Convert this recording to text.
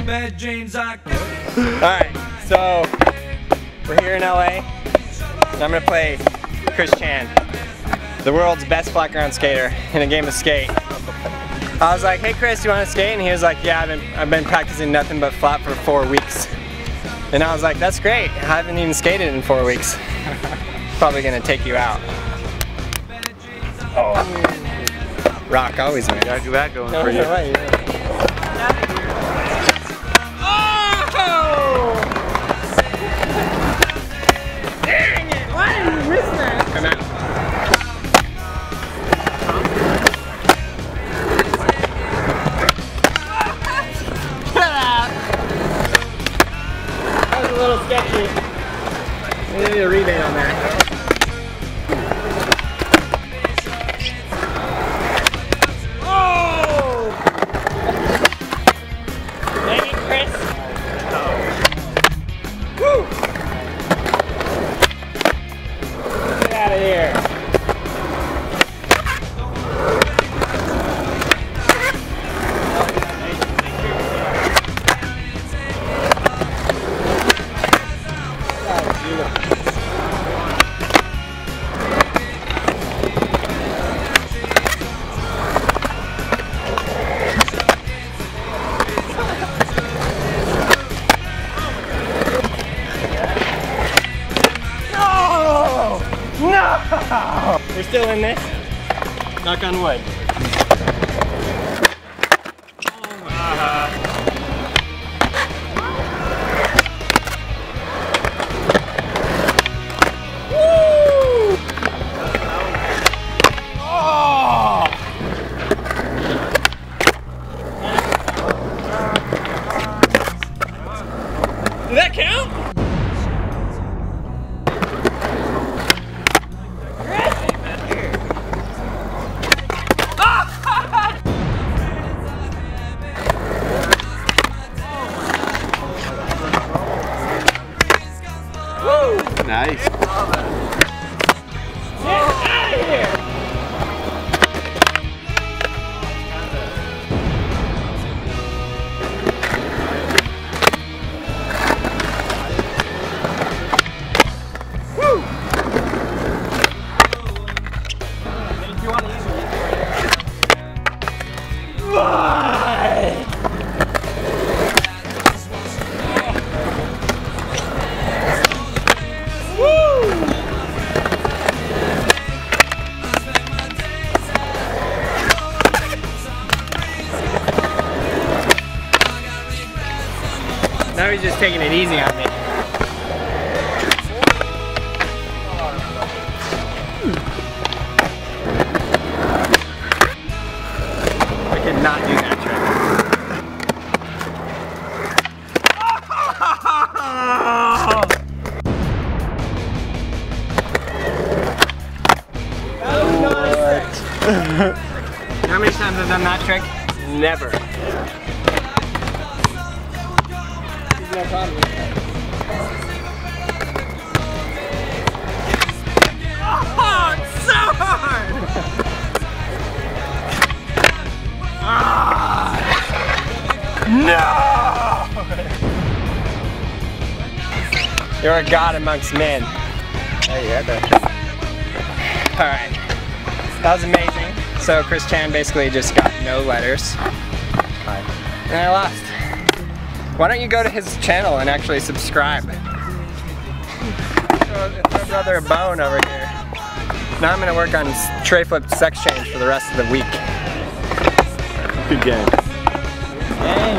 Alright, so we're here in LA, and I'm gonna play Chann, the world's best flat ground skater, in a game of skate. I was like, hey Chris, you wanna skate? And he was like, yeah, I've been practicing nothing but flat for 4 weeks. And I was like, that's great, I haven't even skated in 4 weeks. Probably gonna take you out. Oh. Rock always wins. Got that going for you. Right. Oh! Dang it! Why did you miss that? Come out. That was a little sketchy. We need a rebate on that. We're still in this. Knock on wood. Did that count? Nice. Get out of here! Woo! If you want to use it. Now he's just taking it easy on me. I could not do that trick. How many times have I done that trick? Never. No problem. Oh, it's so hard! No! You're a god amongst men. There you go. Alright. That was amazing. So Chann basically just got no letters. And I lost. Why don't you go to his channel and actually subscribe? Throw my brother a bone over here. Now I'm going to work on tray flip sex change for the rest of the week. Good game. Dang.